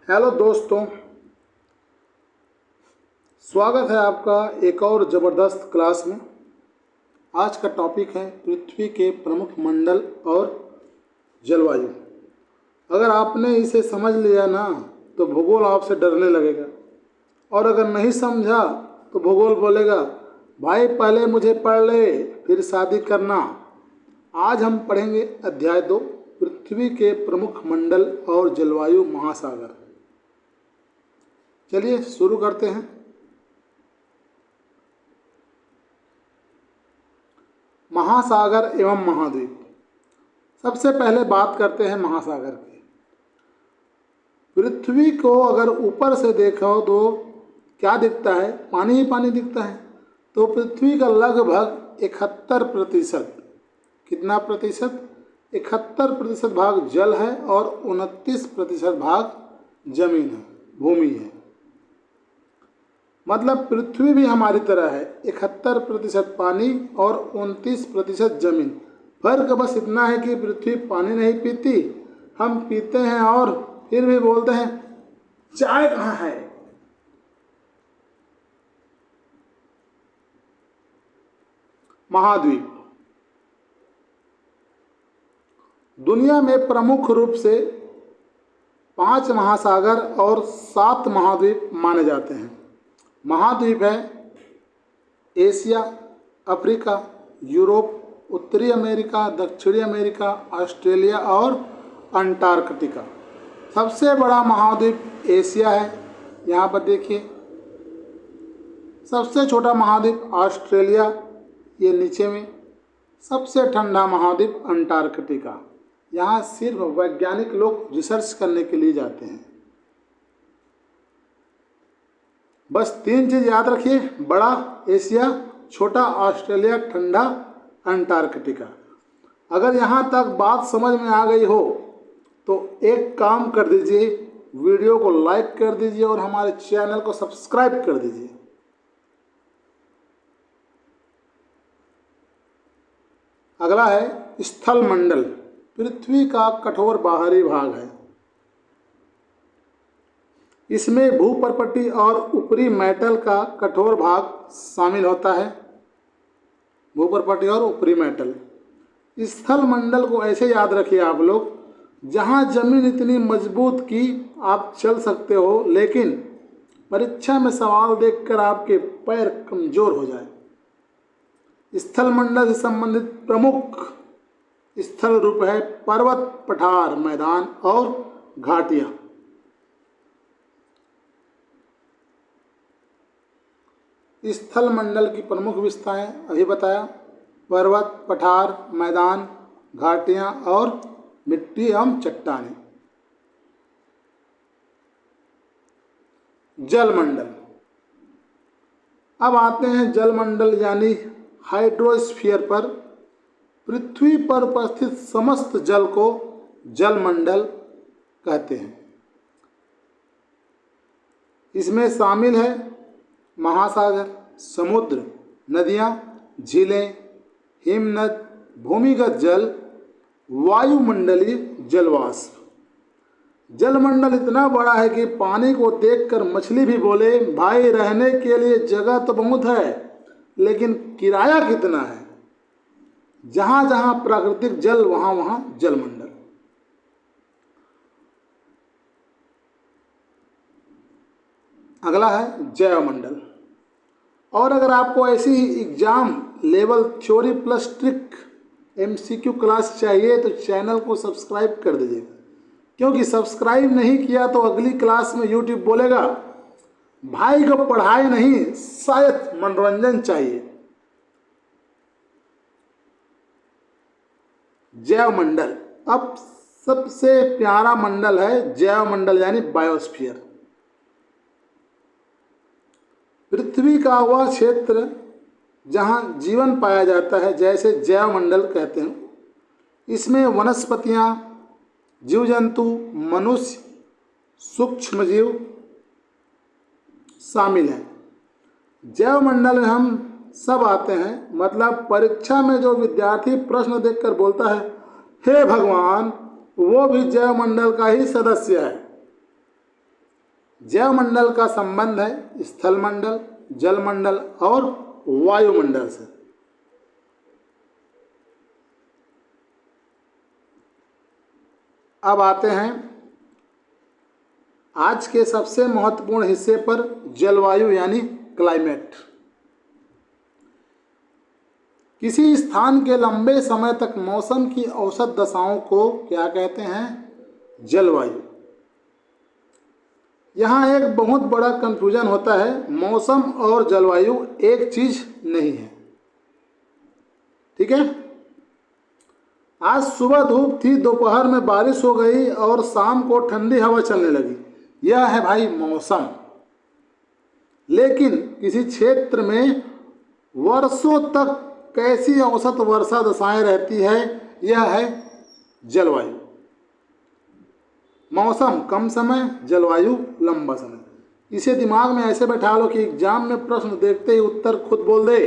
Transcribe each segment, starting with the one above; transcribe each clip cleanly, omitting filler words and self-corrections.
Hello दोस्तों, स्वागत है आपका एक और ज़बरदस्त क्लास में। आज का टॉपिक है पृथ्वी के प्रमुख मंडल और जलवायु। अगर आपने इसे समझ लिया ना तो भूगोल आपसे डरने लगेगा, और अगर नहीं समझा तो भूगोल बोलेगा भाई पहले मुझे पढ़ ले फिर शादी करना। आज हम पढ़ेंगे अध्याय 2, पृथ्वी के प्रमुख मंडल और जलवायु महासागर। चलिए शुरू करते हैं। महासागर एवं महाद्वीप। सबसे पहले बात करते हैं महासागर की। पृथ्वी को अगर ऊपर से देखो तो क्या दिखता है? पानी ही पानी दिखता है। तो पृथ्वी का लगभग 71%, कितना प्रतिशत? 71% भाग जल है और 29% भाग जमीन है, भूमि है। मतलब पृथ्वी भी हमारी तरह है, 71% पानी और 29% जमीन। फर्क बस इतना है कि पृथ्वी पानी नहीं पीती, हम पीते हैं और फिर भी बोलते हैं चाय कहाँ है। महाद्वीप। दुनिया में प्रमुख रूप से 5 महासागर और 7 महाद्वीप माने जाते हैं। महाद्वीप है एशिया, अफ्रीका, यूरोप, उत्तरी अमेरिका, दक्षिणी अमेरिका, ऑस्ट्रेलिया और अंटार्कटिका। सबसे बड़ा महाद्वीप एशिया है, यहाँ पर देखिए। सबसे छोटा महाद्वीप ऑस्ट्रेलिया, ये नीचे में। सबसे ठंडा महाद्वीप अंटार्कटिका। यहाँ सिर्फ वैज्ञानिक लोग रिसर्च करने के लिए जाते हैं। बस 3 चीज़ याद रखिए, बड़ा एशिया, छोटा ऑस्ट्रेलिया, ठंडा अंटार्कटिका। अगर यहाँ तक बात समझ में आ गई हो तो एक काम कर दीजिए, वीडियो को लाइक कर दीजिए और हमारे चैनल को सब्सक्राइब कर दीजिए। अगला है स्थल मंडल। पृथ्वी का कठोर बाहरी भाग है। इसमें भूपर्पटी और ऊपरी मेटल का कठोर भाग शामिल होता है। भूपर्पटी और ऊपरी मेटल। स्थल मंडल को ऐसे याद रखिए आप लोग, जहाँ जमीन इतनी मजबूत कि आप चल सकते हो, लेकिन परीक्षा में सवाल देखकर आपके पैर कमजोर हो जाए। स्थल मंडल से संबंधित प्रमुख स्थल रूप है पर्वत, पठार, मैदान और घाटियाँ। स्थल मंडल की प्रमुख विशेषताएं अभी बताया, पर्वत, पठार, मैदान, घाटियाँ और मिट्टी एवं चट्टानें। जलमंडल। अब आते हैं जलमंडल यानी हाइड्रोस्फीयर पर। पृथ्वी पर उपस्थित समस्त जल को जलमंडल कहते हैं। इसमें शामिल है महासागर, समुद्र, नदियाँ, झीलें, हिमनद, भूमिगत जल, वायुमंडलीय जलवाष्प। जलमंडल इतना बड़ा है कि पानी को देखकर मछली भी बोले भाई रहने के लिए जगह तो बहुत है, लेकिन किराया कितना है। जहाँ जहाँ प्राकृतिक जल वहाँ वहाँ जलमंडल। अगला है जैवमंडल। और अगर आपको ऐसी exam level theory plus trick MCQ class चाहिए तो चैनल को सब्सक्राइब कर दीजिएगा, क्योंकि सब्सक्राइब नहीं किया तो अगली क्लास में YouTube बोलेगा भाई को पढ़ाई नहीं, शायद मनोरंजन चाहिए। जैवमंडल। अब सबसे प्यारा मंडल है जैवमंडल यानी बायोस्फीयर। पृथ्वी का वह क्षेत्र जहाँ जीवन पाया जाता है, जैसे जैवमंडल कहते हैं। इसमें वनस्पतियाँ, जीव जंतु, मनुष्य, सूक्ष्मजीव शामिल हैं। जैवमंडल में हम सब आते हैं। मतलब परीक्षा में जो विद्यार्थी प्रश्न देखकर बोलता है हे भगवान, वो भी जैवमंडल का ही सदस्य है। जैवमंडल का संबंध है स्थलमंडल, जलमंडल और वायुमंडल से। अब आते हैं आज के सबसे महत्वपूर्ण हिस्से पर, जलवायु यानी क्लाइमेट। किसी स्थान के लंबे समय तक मौसम की औसत दशाओं को क्या कहते हैं? जलवायु। यहाँ एक बहुत बड़ा कंफ्यूजन होता है, मौसम और जलवायु एक चीज नहीं है। ठीक है, आज सुबह धूप थी, दोपहर में बारिश हो गई और शाम को ठंडी हवा चलने लगी, यह है भाई मौसम। लेकिन किसी क्षेत्र में वर्षों तक कैसी औसत वर्षा दशाएं रहती है, यह है जलवायु। मौसम कम समय, जलवायु लंबा समय। इसे दिमाग में ऐसे बैठा लो कि एग्जाम में प्रश्न देखते ही उत्तर खुद बोल दे।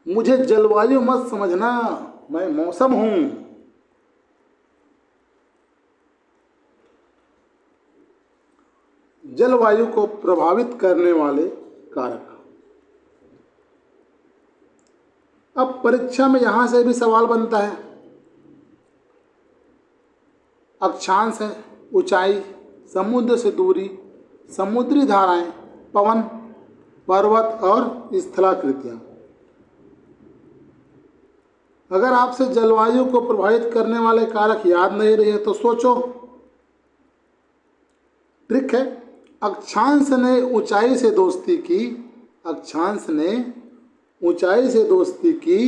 मुझे जलवायु मत समझना, मैं मौसम हूं। जलवायु को प्रभावित करने वाले कारक। अब परीक्षा में यहां से भी सवाल बनता है। अक्षांश है, ऊंचाई, समुद्र से दूरी, समुद्री धाराएं, पवन, पर्वत और स्थलाकृतियां। अगर आपसे जलवायु को प्रभावित करने वाले कारक याद नहीं रहे तो सोचो। ट्रिक है, अक्षांश ने ऊंचाई से दोस्ती की, अक्षांश ने ऊंचाई से दोस्ती की,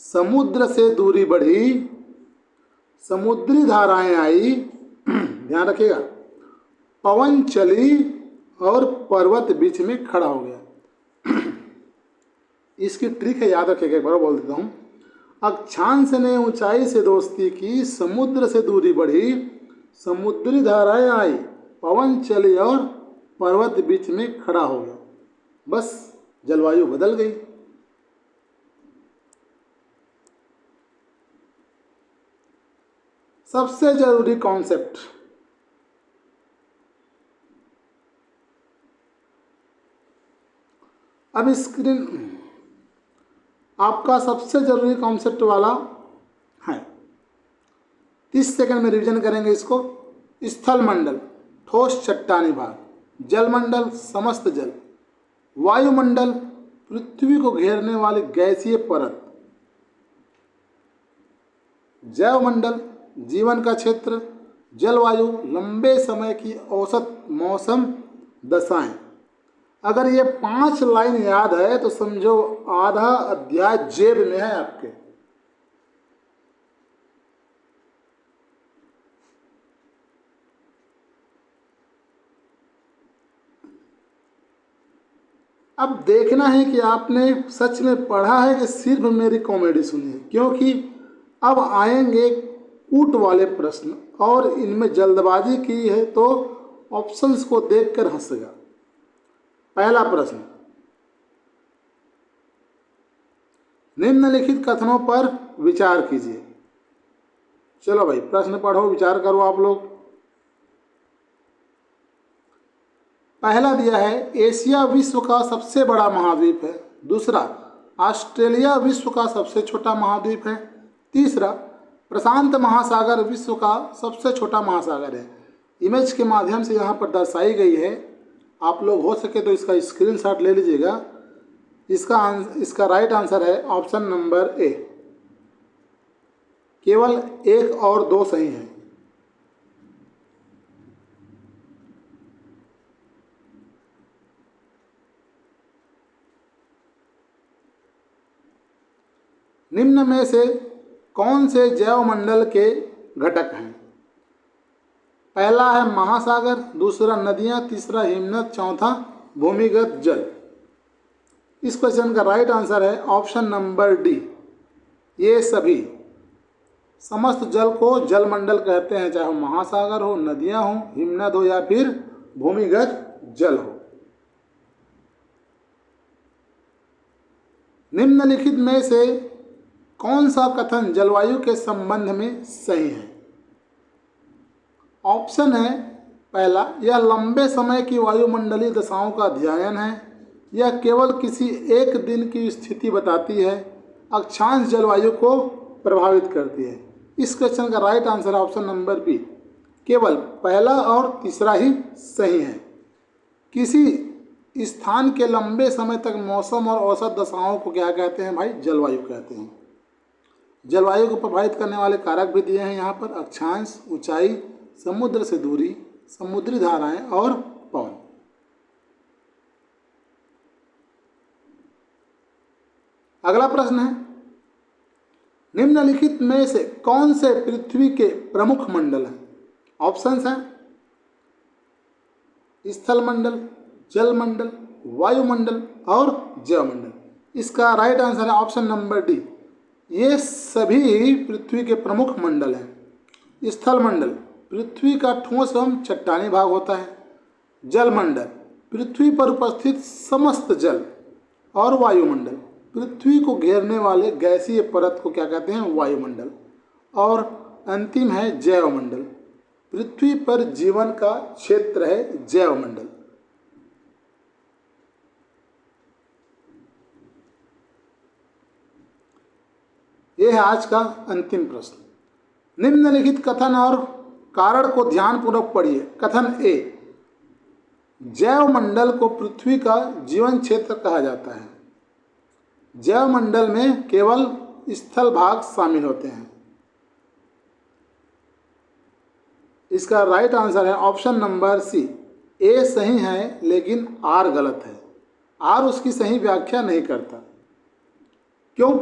समुद्र से दूरी बढ़ी, समुद्री धाराएं आई, ध्यान रखिएगा, पवन चली और पर्वत बीच में खड़ा हो गया। इसकी ट्रिक है, याद रखिएगा, एक बार बोल देता हूं। अक्षांश ने ऊंचाई से दोस्ती की, समुद्र से दूरी बढ़ी, समुद्री धाराएं आई, पवन चली और पर्वत बीच में खड़ा हो गया, बस जलवायु बदल गई। सबसे जरूरी कॉन्सेप्ट, अब स्क्रीन आपका सबसे जरूरी कॉन्सेप्ट वाला है, 30 सेकंड में रिवीजन करेंगे इसको। स्थल मंडल, ठोस चट्टानी भाग, जलमंडल, समस्त जल, वायुमंडल, पृथ्वी को घेरने वाली गैसीय परत, जैवमंडल, जीवन का क्षेत्र, जलवायु, लंबे समय की औसत मौसम दशाएं। अगर ये 5 लाइन याद है तो समझो आधा अध्याय जेब में है आपके। अब देखना है कि आपने सच में पढ़ा है कि सिर्फ मेरी कॉमेडी सुनी है, क्योंकि अब आएंगे कूट वाले प्रश्न और इनमें जल्दबाजी की है तो ऑप्शंस को देखकर हंसेगा। पहला प्रश्न, निम्नलिखित कथनों पर विचार कीजिए। चलो भाई प्रश्न पढ़ो, विचार करो आप लोग। पहला दिया है, एशिया विश्व का सबसे बड़ा महाद्वीप है। दूसरा, ऑस्ट्रेलिया विश्व का सबसे छोटा महाद्वीप है। तीसरा, प्रशांत महासागर विश्व का सबसे छोटा महासागर है। इमेज के माध्यम से यहाँ पर दर्शाई गई है, आप लोग हो सके तो इसका स्क्रीनशॉट ले लीजिएगा। इसका राइट आंसर है ऑप्शन नंबर ए। केवल 1 और 2 सही हैं। निम्न में से कौन से जैवमंडल के घटक हैं? पहला है महासागर, दूसरा नदियां, तीसरा हिमनद, चौथा भूमिगत जल। इस क्वेश्चन का राइट आंसर है ऑप्शन नंबर डी, ये सभी। समस्त जल को जलमंडल कहते हैं, चाहे वो महासागर हो, नदियां हो, हिमनद हो या फिर भूमिगत जल हो। निम्नलिखित में से कौन सा कथन जलवायु के संबंध में सही है? ऑप्शन है पहला, यह लंबे समय की वायुमंडलीय दशाओं का अध्ययन है। यह केवल किसी एक दिन की स्थिति बताती है। अक्षांश जलवायु को प्रभावित करती है। इस क्वेश्चन का राइट आंसर है ऑप्शन नंबर बी, केवल पहला और तीसरा ही सही है। किसी स्थान के लंबे समय तक मौसम और औसत दशाओं को क्या कहते हैं भाई? जलवायु कहते हैं। जलवायु को प्रभावित करने वाले कारक भी दिए हैं यहाँ पर, अक्षांश, ऊंचाई, समुद्र से दूरी, समुद्री धाराएं और पवन। अगला प्रश्न है, निम्नलिखित में से कौन से पृथ्वी के प्रमुख मंडल हैं? ऑप्शंस हैं स्थल मंडल, जल मंडल, वायुमंडल और जैवमंडल। इसका राइट आंसर है ऑप्शन नंबर डी, ये सभी पृथ्वी के प्रमुख मंडल हैं। स्थल मंडल पृथ्वी का ठोस एवं चट्टानी भाग होता है। जल मंडल पृथ्वी पर उपस्थित समस्त जल। और वायुमंडल पृथ्वी को घेरने वाले गैसीय परत को क्या कहते हैं? वायुमंडल। और अंतिम है जैवमंडल, पृथ्वी पर जीवन का क्षेत्र है जैवमंडल। यह है आज का अंतिम प्रश्न। निम्नलिखित कथन और कारण को ध्यानपूर्वक पढ़िए। कथन ए, जैवमंडल को पृथ्वी का जीवन क्षेत्र कहा जाता है। जैवमंडल में केवल स्थल भाग शामिल होते हैं। इसका राइट आंसर है ऑप्शन नंबर सी, ए सही है लेकिन आर गलत है। आर उसकी सही व्याख्या नहीं करता। क्यों?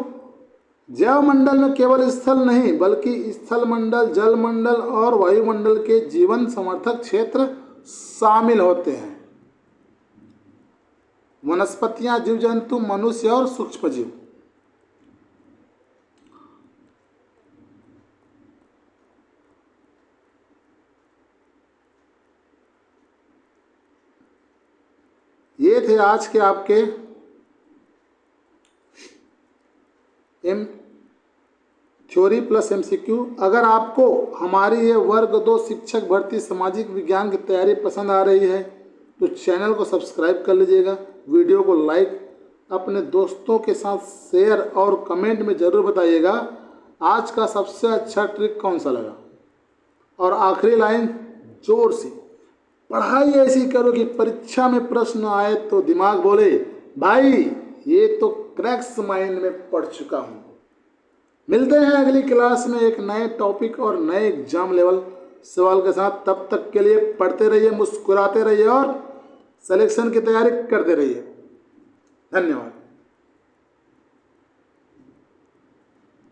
जैवमंडल में केवल स्थल नहीं बल्कि स्थल मंडल, जल मंडल और वायुमंडल के जीवन समर्थक क्षेत्र शामिल होते हैं। वनस्पतियां, जीव जंतु, मनुष्य और सूक्ष्म जीव। ये थे आज के आपके थ्योरी प्लस MCQ। अगर आपको हमारी ये वर्ग 2 शिक्षक भर्ती सामाजिक विज्ञान की तैयारी पसंद आ रही है तो चैनल को सब्सक्राइब कर लीजिएगा, वीडियो को लाइक, अपने दोस्तों के साथ शेयर और कमेंट में ज़रूर बताइएगा आज का सबसे अच्छा ट्रिक कौन सा लगा। और आखिरी लाइन जोर से, पढ़ाई ऐसी करो कि परीक्षा में प्रश्न आए तो दिमाग बोले भाई ये तो क्रैक्स माइंड में पढ़ चुका हूँ। मिलते हैं अगली क्लास में एक नए टॉपिक और नए एग्जाम लेवल सवाल के साथ। तब तक के लिए पढ़ते रहिए, मुस्कुराते रहिए और सिलेक्शन की तैयारी करते रहिए। धन्यवाद।